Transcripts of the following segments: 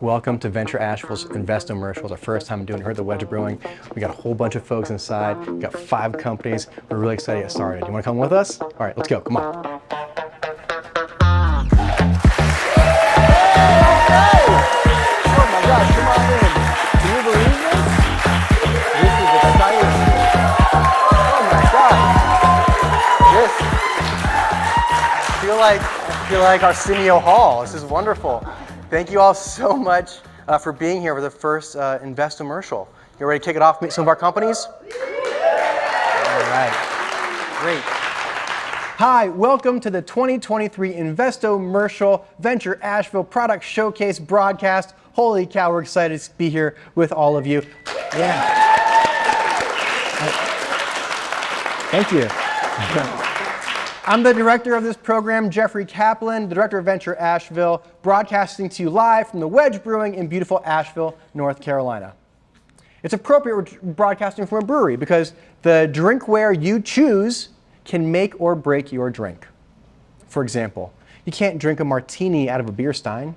Welcome to Venture Asheville's Investomercials. Our first time doing it here at the Wedge Brewing. We got a whole bunch of folks inside. We got 5 companies. We're really excited to get started. You want to come with us? All right, let's go. Come on. Oh my gosh, come on in. Can you believe this? This is exciting. Oh my gosh. I feel like Arsenio Hall. This is wonderful. Thank you all so much for being here for the first Investomercial. You ready to kick it off, meet some of our companies? All right, great. Hi, welcome to the 2023 Investomercial Venture Asheville Product Showcase broadcast. Holy cow, we're excited to be here with all of you. Yeah. Thank you. I'm the director of this program, Jeffrey Kaplan, the director of Venture Asheville, broadcasting to you live from the Wedge Brewing in beautiful Asheville, North Carolina. It's appropriate we're broadcasting from a brewery because the drinkware you choose can make or break your drink. For example, you can't drink a martini out of a beer stein.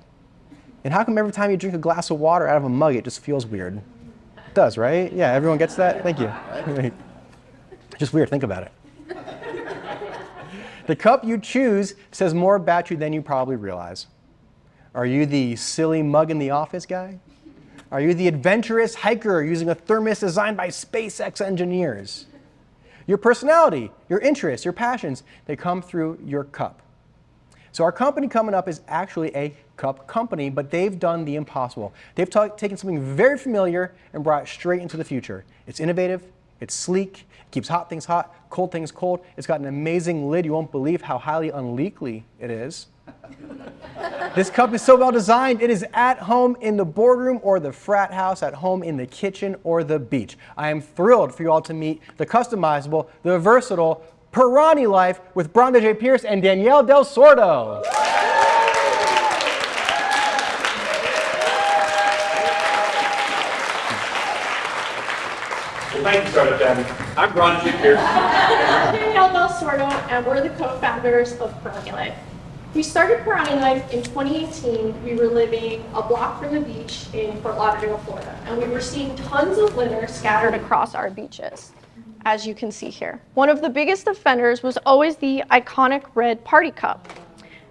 And how come every time you drink a glass of water out of a mug, it just feels weird? It does, right? Yeah, everyone gets that? Thank you. Just weird, think about it. The cup you choose says more about you than you probably realize. Are you the silly mug in the office guy? Are you the adventurous hiker using a thermos designed by SpaceX engineers? Your personality, your interests, your passions, they come through your cup. So our company coming up is actually a cup company, but they've done the impossible. They've taken something very familiar and brought it straight into the future. It's innovative, it's sleek, it keeps hot things hot, cold things cold. It's got an amazing lid. You won't believe how highly unleakly it is. This cup is so well designed, it is at home in the boardroom or the frat house, at home in the kitchen or the beach. I am thrilled for you all to meet the customizable, the versatile Pirani Life with Brandagee and Danielle del Sordo. Well, thank you, Startup Daddy. I'm Brandagee. I'm Danielle del Sordo, and we're the co-founders of Pirani Life. We started Pirani Life in 2018. We were living a block from the beach in Fort Lauderdale, Florida, and we were seeing tons of litter scattered across our beaches, as you can see here. One of the biggest offenders was always the iconic red party cup.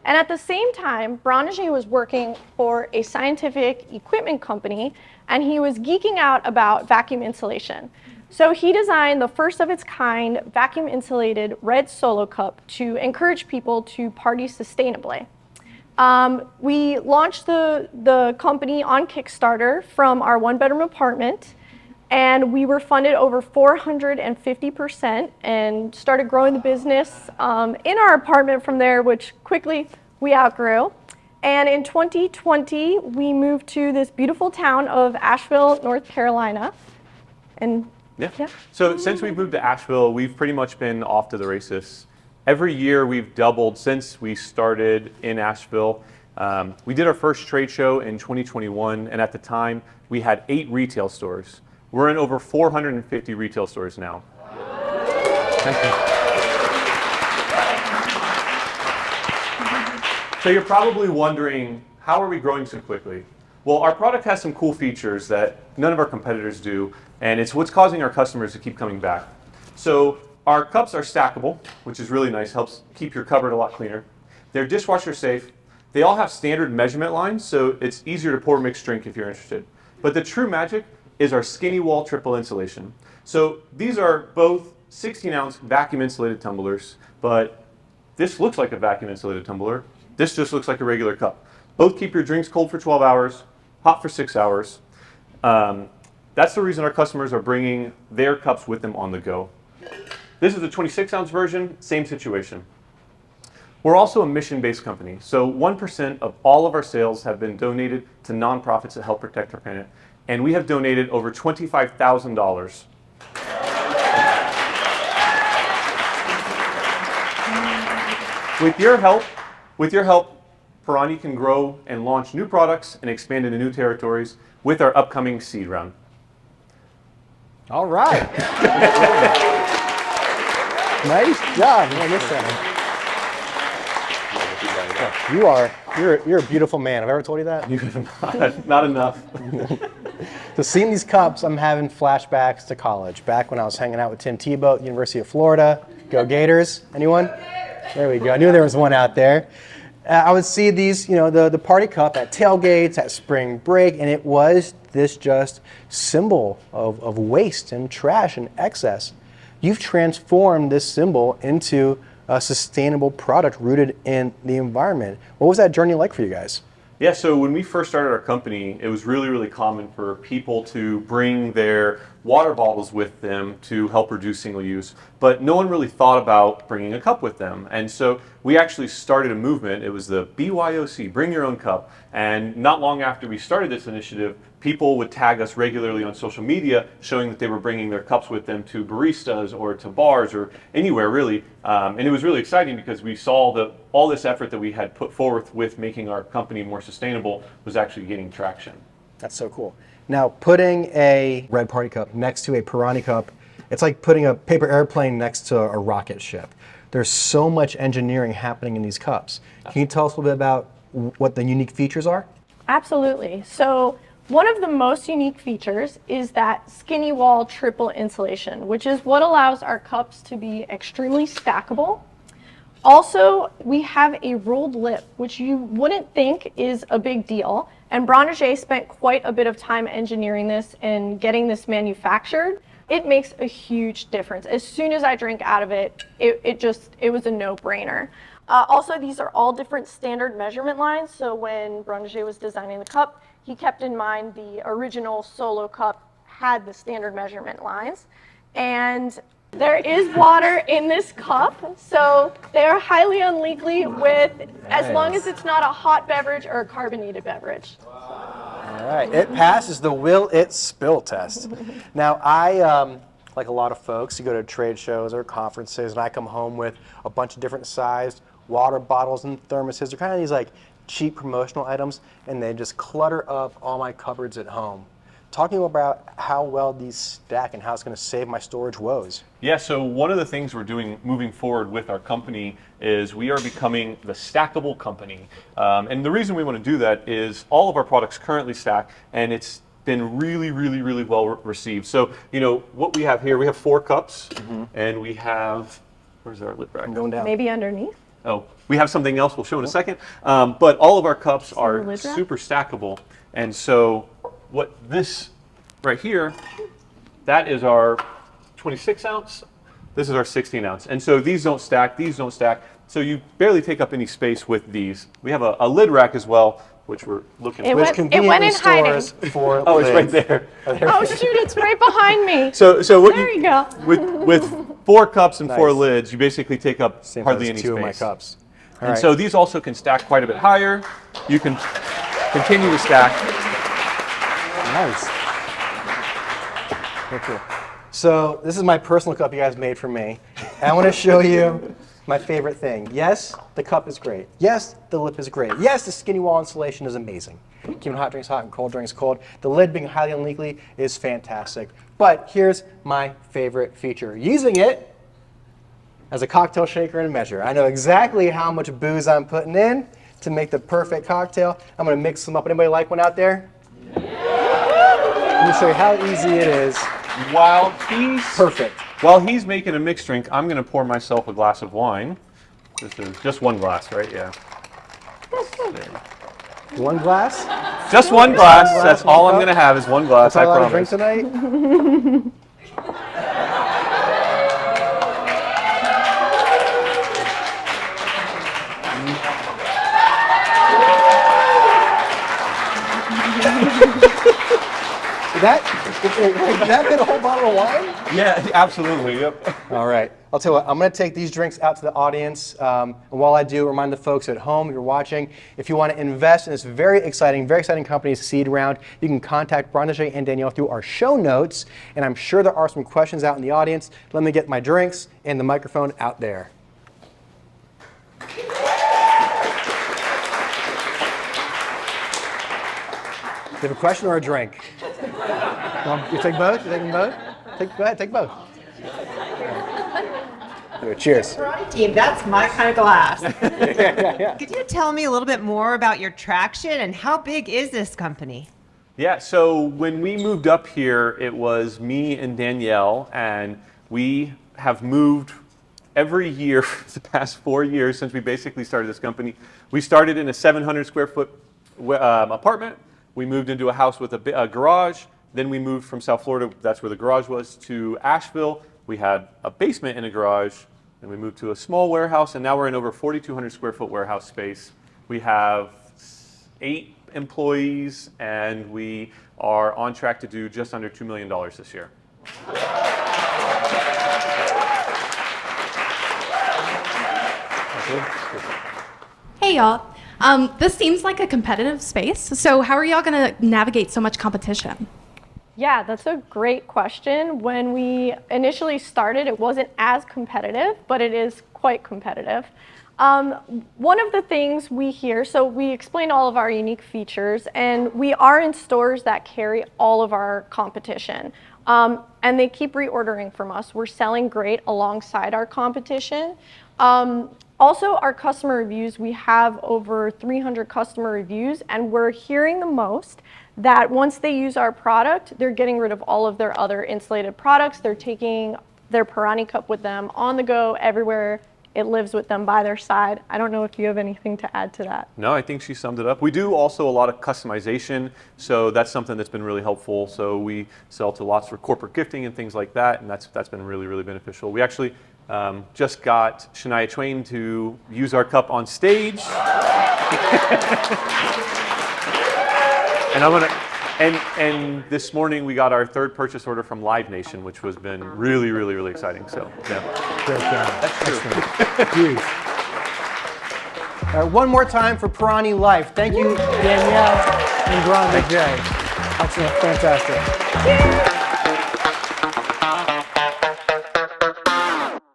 And at the same time, Brandagee was working for a scientific equipment company, and he was geeking out about vacuum insulation. So he designed the first of its kind vacuum insulated red solo cup to encourage people to party sustainably. We launched the company on Kickstarter from our 1-bedroom apartment, and we were funded over 450% and started growing the business in our apartment from there, which quickly we outgrew. And in 2020, we moved to this beautiful town of Asheville, North Carolina. And yeah. So since we've moved to Asheville, we've pretty much been off to the races. Every year we've doubled since we started in Asheville. We did our first trade show in 2021, and at the time we had 8 retail stores. We're in over 450 retail stores now. Thank you. So you're probably wondering, how are we growing so quickly? Well, our product has some cool features that none of our competitors do, and it's what's causing our customers to keep coming back. So our cups are stackable, which is really nice, helps keep your cupboard a lot cleaner. They're dishwasher safe. They all have standard measurement lines, so it's easier to pour mixed drink if you're interested. But the true magic is our skinny wall triple insulation. So these are both 16-ounce vacuum insulated tumblers, but this looks like a vacuum insulated tumbler. This just looks like a regular cup. Both keep your drinks cold for 12 hours, hot for 6 hours. That's the reason our customers are bringing their cups with them on the go. This is a 26-ounce version, same situation. We're also a mission-based company, so 1% of all of our sales have been donated to nonprofits that help protect our planet, and we have donated over $25,000. With your help, Pirani can grow and launch new products and expand into new territories with our upcoming seed round. All right. Nice job. I missed that You're a beautiful man. Have I ever told you that? Not enough. So seeing these cups, I'm having flashbacks to college. Back when I was hanging out with Tim Tebow at the University of Florida. Go Gators. Anyone? There we go. I knew there was one out there. I would see these, the party cup at tailgates, at spring break, and it was this just symbol of waste and trash and excess. You've transformed this symbol into a sustainable product rooted in the environment. What was that journey like for you guys? Yeah, so when we first started our company, it was really, really common for people to bring their water bottles with them to help reduce single use, but no one really thought about bringing a cup with them. And so we actually started a movement. It was the BYOC, Bring Your Own Cup. And not long after we started this initiative, people would tag us regularly on social media showing that they were bringing their cups with them to baristas or to bars or anywhere really. And it was really exciting because we saw that all this effort that we had put forth with making our company more sustainable was actually gaining traction. That's so cool. Now, putting a red party cup next to a Pirani cup, it's like putting a paper airplane next to a rocket ship. There's so much engineering happening in these cups. Can you tell us a little bit about what the unique features are? Absolutely. So one of the most unique features is that skinny wall triple insulation, which is what allows our cups to be extremely stackable. Also, we have a rolled lip, which you wouldn't think is a big deal. And Brandagee spent quite a bit of time engineering this and getting this manufactured. It makes a huge difference. As soon as I drink out of it, it was a no-brainer. Also, these are all different standard measurement lines. So when Brandagee was designing the cup, he kept in mind the original Solo cup had the standard measurement lines. And there is water in this cup, so they are highly unleakly as long as it's not a hot beverage or a carbonated beverage. All right, it passes the will it spill test. Now, I, like a lot of folks, you go to trade shows or conferences, and I come home with a bunch of different sized water bottles and thermoses. They're kind of these like cheap promotional items, and they just clutter up all my cupboards at home. Talking about how well these stack and how it's going to save my storage woes. Yeah, so one of the things we're doing moving forward with our company is we are becoming the stackable company. And the reason we want to do that is all of our products currently stack, and it's been really, really, really well received. So, what we have here, we have 4 cups, and we have, where's our lid rack? I'm going down. Maybe underneath? Oh, we have something else we'll show in a second. But all of our cups are lid rack? super stackable. And so what this right here, that is our 26 ounce. This is our 16 ounce. And so these don't stack, these don't stack. So you barely take up any space with these. We have a lid rack as well, which we're looking It for. went in hiding. For Oh, it's right lids. there. Oh shoot, it's right behind me. So what There you go. with 4 cups and 4 Nice. lids, you basically take up Same hardly as any 2 space. of my cups. All And right. so these also can stack quite a bit higher. You can continue to stack. Nice. Very cool. So this is my personal cup you guys made for me. And I want to show you my favorite thing. Yes, the cup is great. Yes, the lip is great. Yes, the skinny wall insulation is amazing. Keeping hot drinks hot and cold drinks cold. The lid being highly unleakly is fantastic. But here's my favorite feature. Using it as a cocktail shaker and measure. I know exactly how much booze I'm putting in to make the perfect cocktail. I'm going to mix them up. Anybody like one out there? Let me show you how easy it is. While he's making a mixed drink, I'm going to pour myself a glass of wine. This is just one glass, right? Yeah. One glass? Just one glass. glass, That's one all I'm cup. going to have is one glass. That's all I I drink promise. tonight? Did that fit a whole bottle of wine? Yeah, absolutely. Yep. All right. I'll tell you what, I'm going to take these drinks out to the audience. And while I do, remind the folks at home, if you're watching, if you want to invest in this very exciting company's seed round, you can contact Brandagee and Danielle through our show notes. And I'm sure there are some questions out in the audience. Let me get my drinks and the microphone out there. Do you have a question or a drink? You take both? You taking both? Go ahead, take both. Cheers. Pirani team, that's my kind of glass. Yeah. Could you tell me a little bit more about your traction and how big is this company? Yeah, so when we moved up here, it was me and Danielle, and we have moved every year for the past 4 years since we basically started this company. We started in a 700 square foot apartment. We moved into a house with a garage. Then we moved from South Florida, that's where the garage was, to Asheville. We had a basement in a garage. Then we moved to a small warehouse, and now we're in over 4,200 square foot warehouse space. We have 8 employees, and we are on track to do just under $2 million this year. Hey y'all. This seems like a competitive space, so how are y'all going to navigate so much competition? Yeah, that's a great question. When we initially started, it wasn't as competitive, but it is quite competitive. One of the things we hear, so we explain all of our unique features, and we are in stores that carry all of our competition. And they keep reordering from us. We're selling great alongside our competition. Also, our customer reviews, we have over 300 customer reviews, and we're hearing the most that once they use our product, they're getting rid of all of their other insulated products. They're taking their Pirani cup with them on the go everywhere. It lives with them by their side. I don't know if you have anything to add to that. No, I think she summed it up. We do also a lot of customization, so that's something that's been really helpful. So we sell to lots for corporate gifting and things like that, and that's been really, really beneficial. We actually just got Shania Twain to use our cup on stage. And this morning we got our 3rd purchase order from Live Nation, which has been really, really, really exciting. So yeah. Great job. That's true. Huge. All right, one more time for Pirani Life. Thank you, Danielle and Brandagee. Excellent, fantastic.